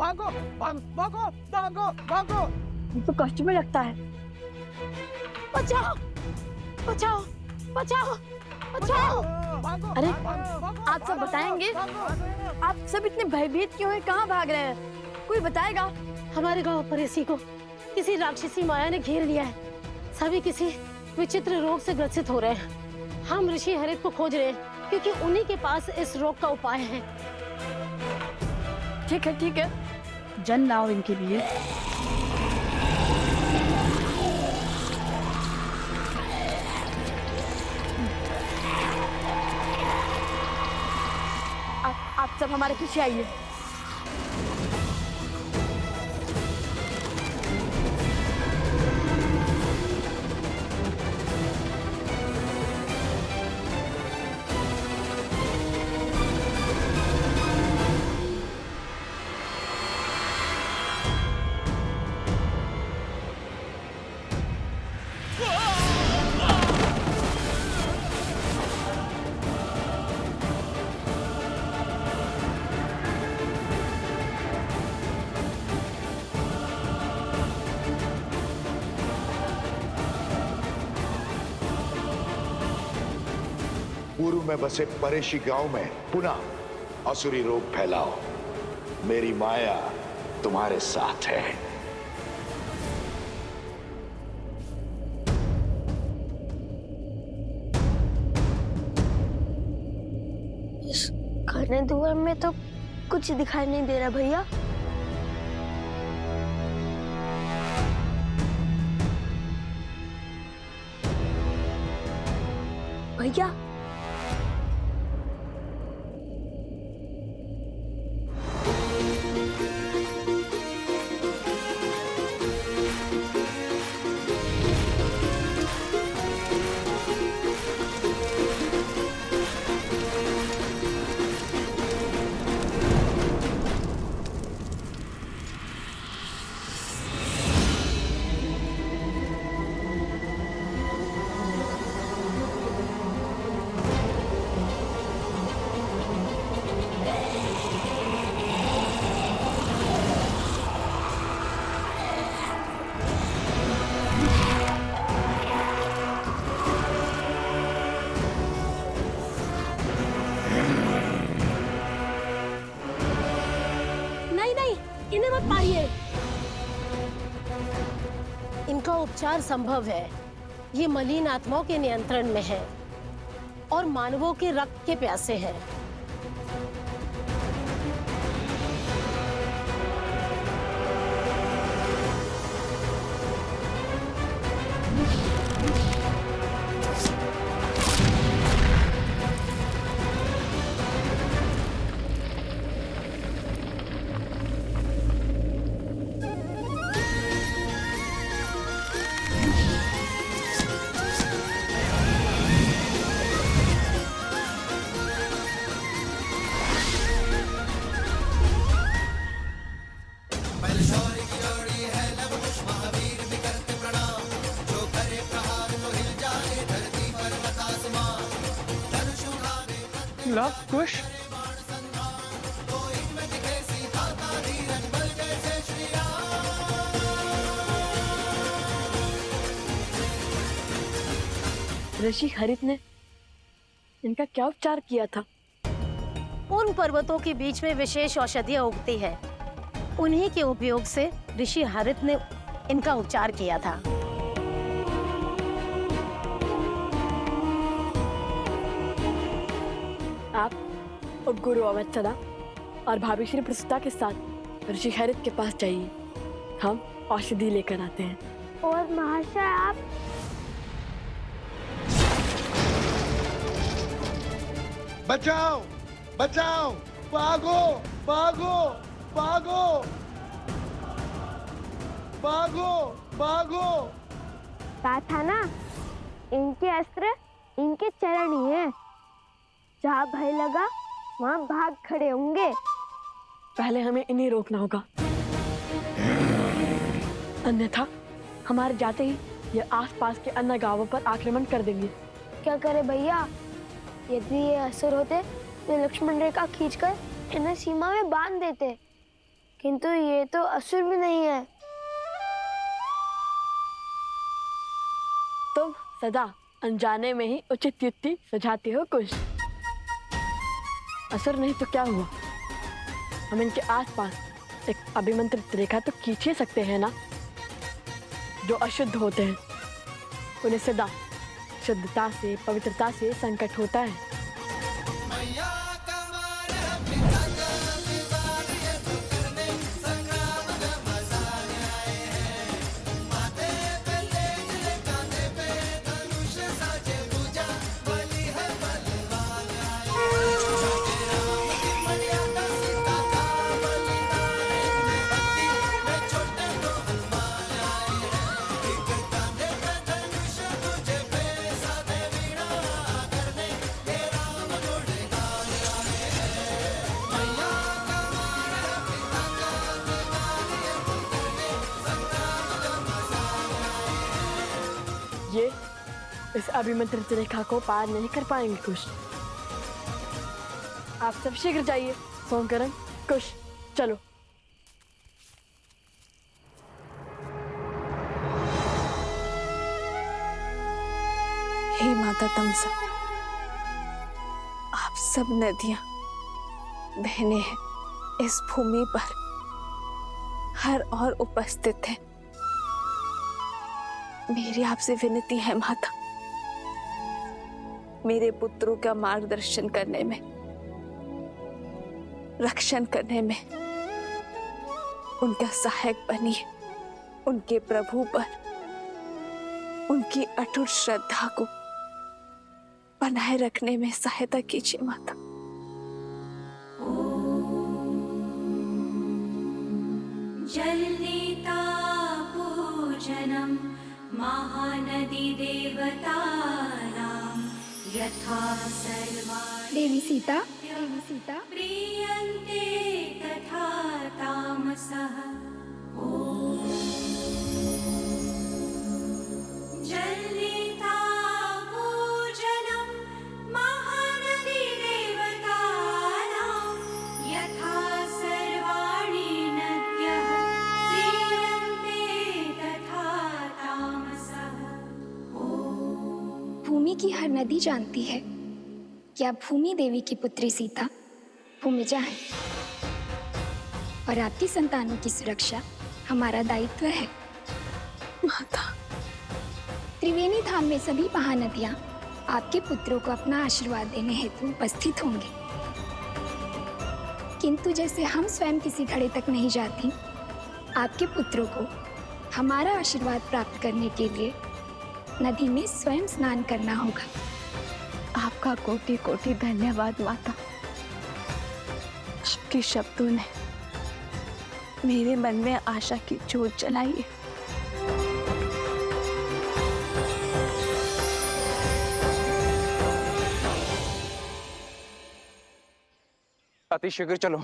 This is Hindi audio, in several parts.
भागो भागो भागो भागो। ये तो कष्ट में लगता है। बचाओ बचाओ बचाओ बचाओ। अरे आप सब बताएंगे? आप सब इतने भयभीत क्यों हैं? कहाँ भाग रहे हैं? कोई बताएगा? हमारे गांव पर इसी को किसी राक्षसी माया ने घेर लिया है। सभी किसी विचित्र रोग से ग्रसित हो रहे हैं। हम ऋषि हरित को खोज रहे हैं क्योंकि उन्हीं के पास इस रोग का उपाय है। ठीक है, जन लाओ इनके लिए। आप सब हमारे पीछे आइए। पूर्व में बसे परेशी गांव में पुनः असुरी रोग फैलाओ। मेरी माया तुम्हारे साथ है। इस घने धुएं में तो कुछ दिखाई नहीं दे रहा भैया। भैया इन्हें मत मारिए। इनका उपचार संभव है। ये मलिन आत्माओं के नियंत्रण में है और मानवों के रक्त के प्यासे हैं। लव कुश ऋषि हरित ने इनका क्या उपचार किया था? उन पर्वतों के बीच में विशेष औषधियां उगती है। उन्हीं के उपयोग से ऋषि हरित ने इनका उपचार किया था। आप और गुरु अवत्सदा और भाभी श्री प्रसुता के साथ ऋषि हरित के पास जाइए। हम औषधि लेकर आते हैं। और महाशय आप बचाओ बचाओ, भागो भागो भागो भागो भागो। कहा था ना, इनके अस्त्र इनके चरण ही है। जहाँ भय लगा वहाँ भाग खड़े होंगे। पहले हमें इन्हें रोकना होगा, अन्यथा हमारे जाते ही ये आसपास के अन्य गांवों पर आक्रमण कर देंगे। क्या करे भैया, यदि ये असुर होते तो लक्ष्मण रेखा खींचकर इन्हें सीमा में बांध देते। किंतु ये तो असुर भी नहीं है। तुम सदा अनजाने में ही उचित युक्ति सुझाते हो कुश। असुर नहीं तो क्या हुआ, हम इनके आसपास एक अभिमंत्रित रेखा तो खींच ही सकते हैं ना। जो अशुद्ध होते हैं उन्हें सदा शुद्धता से, पवित्रता से संकट होता है। ये इस अभिमंत्रित रेखा को पार नहीं कर पाएंगे कुश। आप सब शीघ्र जाइए। सोमकरण, कुश, चलो। हे माता तमसा, आप सब नदियां, बहनें हैं इस भूमि पर हर और उपस्थित हैं। मेरी आपसे विनती है माता, मेरे पुत्रों का मार्गदर्शन करने में, रक्षण करने में उनका सहायक बनिए। उनके प्रभु पर उनकी अटूट श्रद्धा को बनाए रखने में सहायता कीजिए माता। जलनीता पूजनम महानदी देवतानां यथा सर्वाणि देवी सीता, प्रीयन्ते तथा तामसः। ॐ जलनीता पूजनम महानदी देवतानां यथा सर्वाणि नद्यः प्रीयन्ते तथा तामसः। भूमि की हर नदी जानती है कि आप भूमि देवी की पुत्री सीता भूमिजा है और आपकी संतानों की सुरक्षा हमारा दायित्व है। माता, त्रिवेणी धाम में सभी महानदियां आपके पुत्रों को अपना आशीर्वाद देने हेतु उपस्थित होंगे, किंतु जैसे हम स्वयं किसी घड़े तक नहीं जाती, आपके पुत्रों को हमारा आशीर्वाद प्राप्त करने के लिए नदी में स्वयं स्नान करना होगा। आपका कोटि कोटि धन्यवाद माता। आपके शब्दों ने मेरे मन में आशा की ज्योत जलाई है। अतिशीघ्र चलो,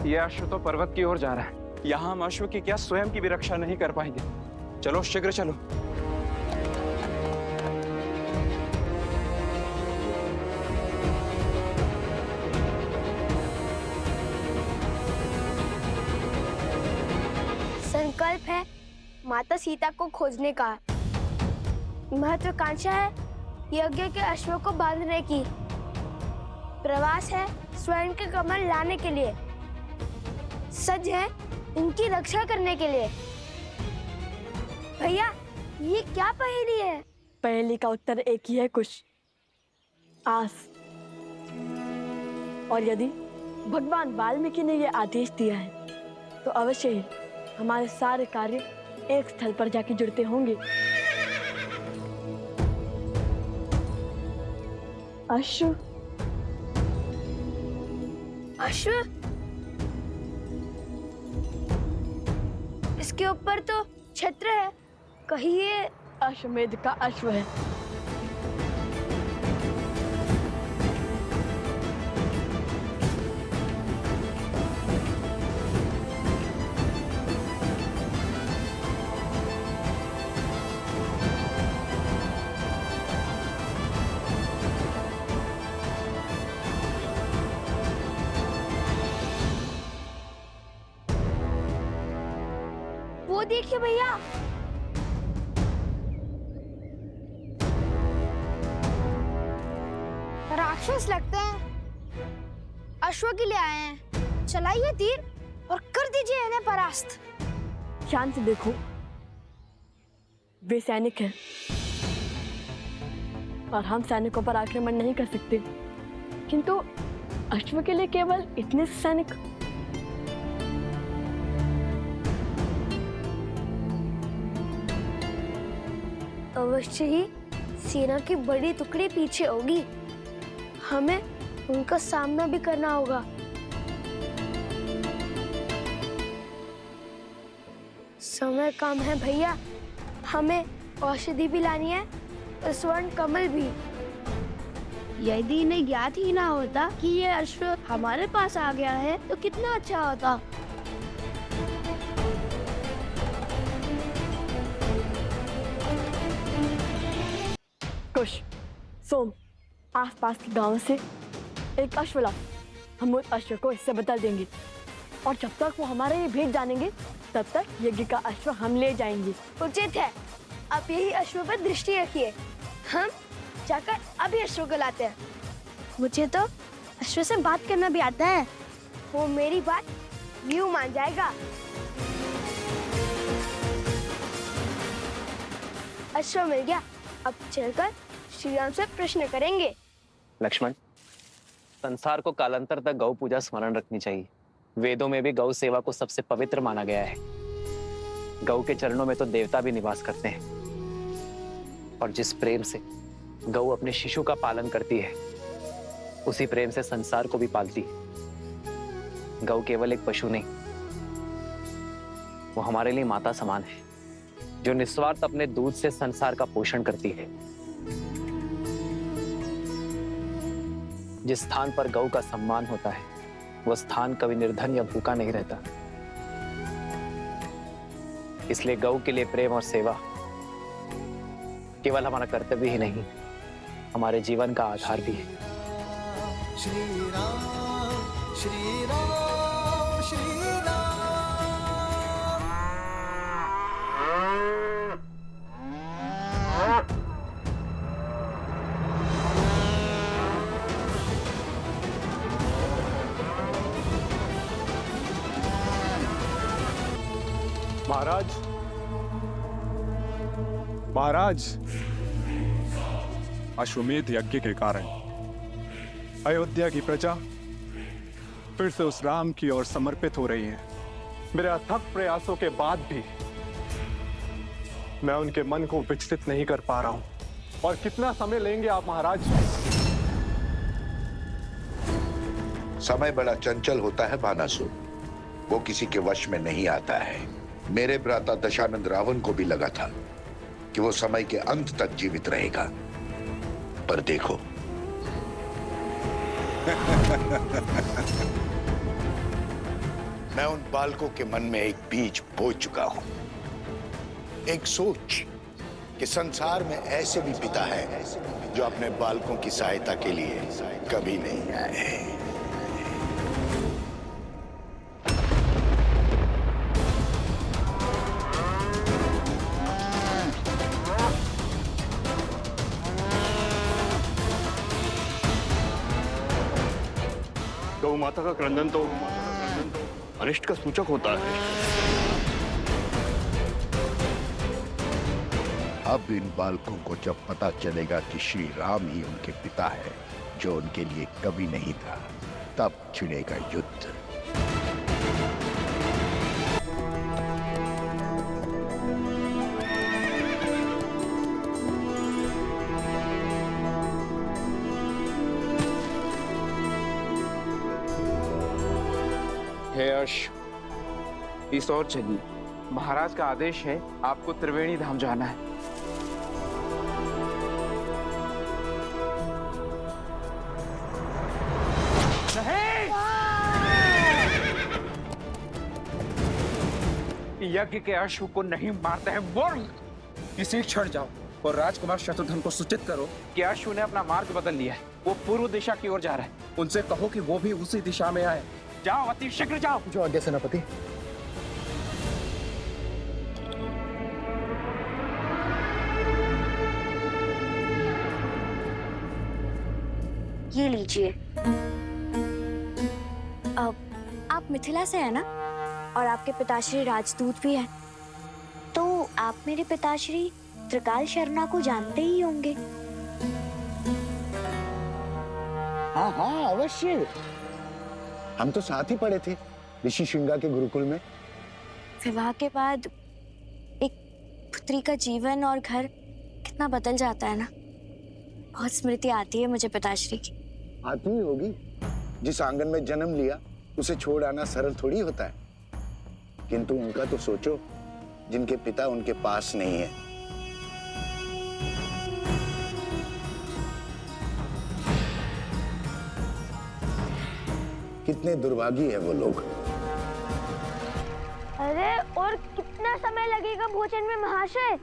यह अश्व तो पर्वत की ओर जा रहा है। यहाँ हम अश्व की क्या स्वयं की भी रक्षा नहीं कर पाएंगे। चलो शीघ्र चलो। संकल्प है माता सीता को खोजने का। महत्वाकांक्षा है यज्ञ के अश्वों को बांधने की। प्रवास है स्वर्ण के कमल लाने के लिए। सज है इनकी रक्षा करने के लिए। भैया, ये क्या पहेली है? पहेली का उत्तर एक ही है कुश, आस। और यदि भगवान वाल्मीकि ने यह आदेश दिया है तो अवश्य ही हमारे सारे कार्य एक स्थल पर जाके जुड़ते होंगे। अश्व, अश्व? इसके ऊपर तो छत्र है, कहीं ये अश्वमेध का अश्व है। देखिए भैया, राक्षस लगते हैं। अश्व के लिए आए हैं। चलाइए तीर और कर दीजिए इन्हें परास्त। ध्यान से देखो, वे सैनिक हैं और हम सैनिकों पर आक्रमण नहीं कर सकते, किंतु अश्व के लिए केवल इतने सैनिक। अवश्य ही सेना की बड़ी टुकड़ी पीछे होगी, हमें उनका सामना भी करना होगा। समय कम है भैया, हमें औषधि भी लानी है और स्वर्ण कमल भी। यदि इन्हें ज्ञात ही ना होता कि ये अश्व हमारे पास आ गया है तो कितना अच्छा होता। कुश, सोम, आसपास के गांव से एक अश्व ला। हम उस अश्व को इससे बदल देंगे और जब तक वो हमारे ये भेद जानेंगे तब तक यज्ञ का अश्व हम ले जाएंगे। उचित है, आप यही अश्व पर दृष्टि रखिए, हम जाकर अभी अश्व को लाते हैं। मुझे तो अश्व से बात करना भी आता है, वो मेरी बात यूं मान जाएगा। अश्व मिल गया, अब चलकर श्री राम से प्रश्न करेंगे। लक्ष्मण, संसार को कालांतर तक गौ पूजा स्मरण रखनी चाहिए। वेदों में भी गौ सेवा को सबसे पवित्र माना गया है। गौ के चरणों में तो देवता भी निवास करते हैं। और जिस प्रेम से गौ अपने शिशु का पालन करती है, उसी प्रेम से संसार को भी पालती है। गौ केवल एक पशु नहीं, वो हमारे लिए माता समान है, जो निस्वार्थ अपने दूध से संसार का पोषण करती है। जिस स्थान पर गौ का सम्मान होता है, वह स्थान कभी निर्धन या भूखा नहीं रहता। इसलिए गौ के लिए प्रेम और सेवा केवल हमारा कर्तव्य ही नहीं, हमारे जीवन का आधार भी है। श्री राम श्री राम श्री राम। महाराज, महाराज, अश्वमेध यज्ञ के कारण अयोध्या की प्रजा फिर से उस राम की ओर समर्पित हो रही है। मेरे अथक प्रयासों के बाद भी मैं उनके मन को विचलित नहीं कर पा रहा हूं। और कितना समय लेंगे आप महाराज? समय बड़ा चंचल होता है बानासुर, वो किसी के वश में नहीं आता है। मेरे भ्राता दशानंद रावण को भी लगा था कि वो समय के अंत तक जीवित रहेगा, पर देखो मैं उन बालकों के मन में एक बीज बो चुका हूं, एक सोच कि संसार में ऐसे भी पिता हैं जो अपने बालकों की सहायता के लिए कभी नहीं आए। गौ माता का क्रंदन तो अनिष्ट का सूचक होता है। अब इन बालकों को जब पता चलेगा कि श्री राम ही उनके पिता है, जो उनके लिए कभी नहीं था, तब छिड़ेगा युद्ध। हे अश्व, इस ओर चलिए। महाराज का आदेश है, आपको त्रिवेणी धाम जाना है। यज्ञ के अश्व को नहीं मारते हैं वो। इसी क्षण जाओ और राजकुमार शत्रुघ्न को सूचित करो कि अश्व ने अपना मार्ग बदल लिया है, वो पूर्व दिशा की ओर जा रहा है। उनसे कहो कि वो भी उसी दिशा में आए। जाओ, अति शीघ्र जाओ। जो आज्ञा सेनापति। ये लीजिए। आप मिथिला से है ना? और आपके पिताश्री राजदूत भी हैं, तो आप मेरे पिताश्री त्रिकाल शर्मा को जानते ही होंगे। हाँ हाँ अवश्य, हम तो साथ ही पढ़े थे ऋषि श्रृंगा के गुरुकुल में। विवाह के बाद एक पुत्री का जीवन और घर कितना बदल जाता है ना। बहुत स्मृति आती है मुझे पिताश्री की। आती ही होगी, जिस आंगन में जन्म लिया उसे छोड़ आना सरल थोड़ी होता है। किंतु उनका तो सोचो जिनके पिता उनके पास नहीं है। कितने दुर्भागी है वो लोग। अरे और कितना समय लगेगा भोजन में महाशय?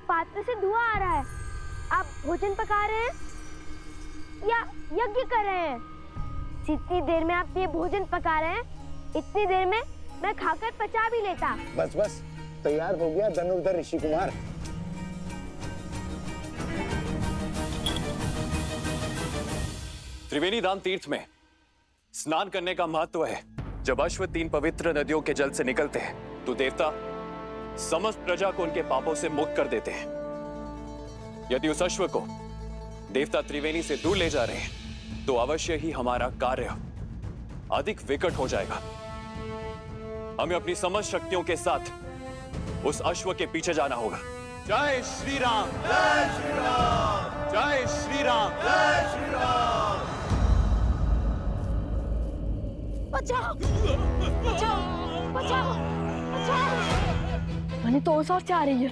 पात्र से धुआं आ रहा है। आप भोजन पका रहे हैं या यज्ञ कर रहे हैं? जितनी देर में आप ये भोजन पका रहे हैं, इतनी देर में मैं खाकर पचा भी लेता। बस बस, तैयार हो गया धनुर्धर ऋषि कुमार। त्रिवेणी धाम तीर्थ में स्नान करने का महत्व है। जब अश्व 3 पवित्र नदियों के जल से निकलते हैं तो देवता समस्त प्रजा को उनके पापों से मुक्त कर देते हैं। यदि उस अश्व को देवता त्रिवेणी से दूर ले जा रहे हैं तो अवश्य ही हमारा कार्य अधिक विकट हो जाएगा। हमें अपनी समस्त शक्तियों के साथ उस अश्व के पीछे जाना होगा। जय श्री राम, जय श्री राम, जय श्री राम, जय श्री राम। बचाओ बचाओ बचाओ बचाओ। मैंने तो उस ओर से आ रही है।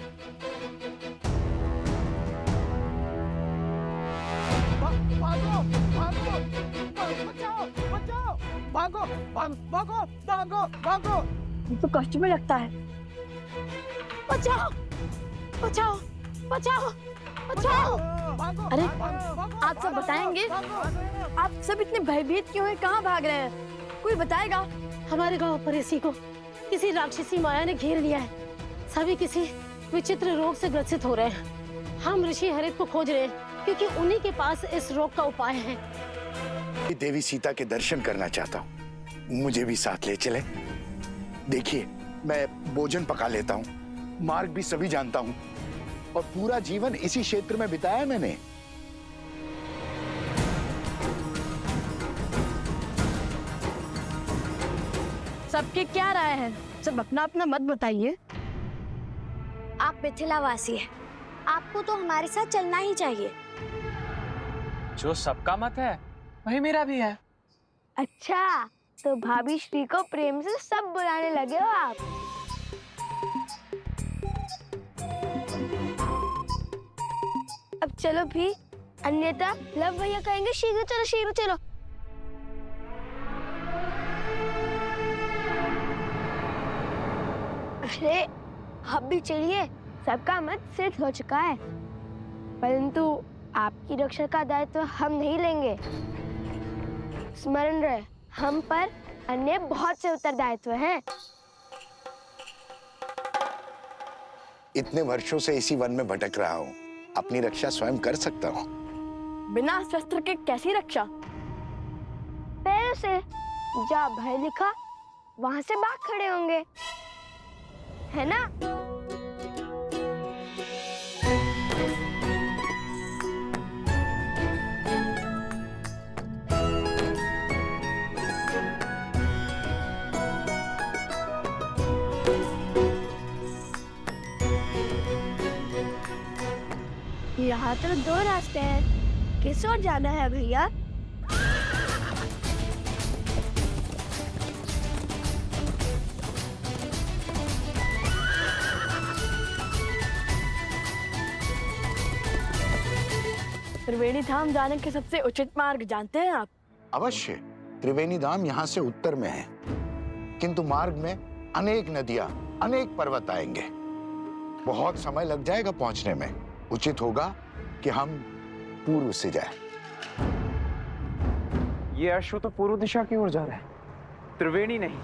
भागो भागो बचाओ बचाओ, भागो भागो भागो भागो। ये तो कष्ट में लगता है। बचाओ बचाओ बचाओ बचाओ। अरे आप सब बताएंगे? आप सब इतने भयभीत क्यों हैं? कहाँ भाग रहे हैं? कोई बताएगा? हमारे गांव पर इसी को किसी राक्षसी माया ने घेर लिया है। सभी किसी विचित्र रोग से ग्रसित हो रहे हैं। हम ऋषि हरित को खोज रहे हैं क्योंकि उन्हीं के पास इस रोग का उपाय है। देवी सीता के दर्शन करना चाहता हूँ, मुझे भी साथ ले चले। देखिए मैं भोजन पका लेता हूँ, मार्ग भी सभी जानता हूँ और पूरा जीवन इसी क्षेत्र में बिताया मैंने। सबके क्या राय है? सब अपना अपना मत बताइए। आप मिथिलावासी हैं, आपको तो हमारे साथ चलना ही चाहिए। जो सबका मत है वही मेरा भी है। अच्छा, तो भाभी श्री को प्रेम से सब बुलाने लगे हो आप। अब चलो भी, अन्यथा लव भैया कहेंगे शीघ्र चलो शीघ्र चलो। अरे अब भी चलिए, सबका मत सिद्ध हो चुका है। परंतु आपकी रक्षा का दायित्व हम नहीं लेंगे। स्मरण रहे, हम पर अन्य बहुत से उत्तरदायित्व हैं। इतने वर्षों से इसी वन में भटक रहा हूँ, अपनी रक्षा स्वयं कर सकता हूँ। बिना शस्त्र के कैसी रक्षा? पैरों से। जहाँ भय लिखा वहां से बाघ खड़े होंगे, है ना? यहाँ तो 2 रास्ते हैं, किस ओर जाना है भैया? त्रिवेणी धाम जाने के सबसे उचित मार्ग जानते हैं आप? अवश्य, त्रिवेणी धाम यहाँ से उत्तर में है, किंतु मार्ग में अनेक नदियाँ, अनेक पर्वत आएंगे। बहुत समय लग जाएगा पहुंचने में। उचित होगा कि हम पूर्व से जाएं। ये अश्व तो पूर्व दिशा की ओर जा रहा है, त्रिवेणी नहीं।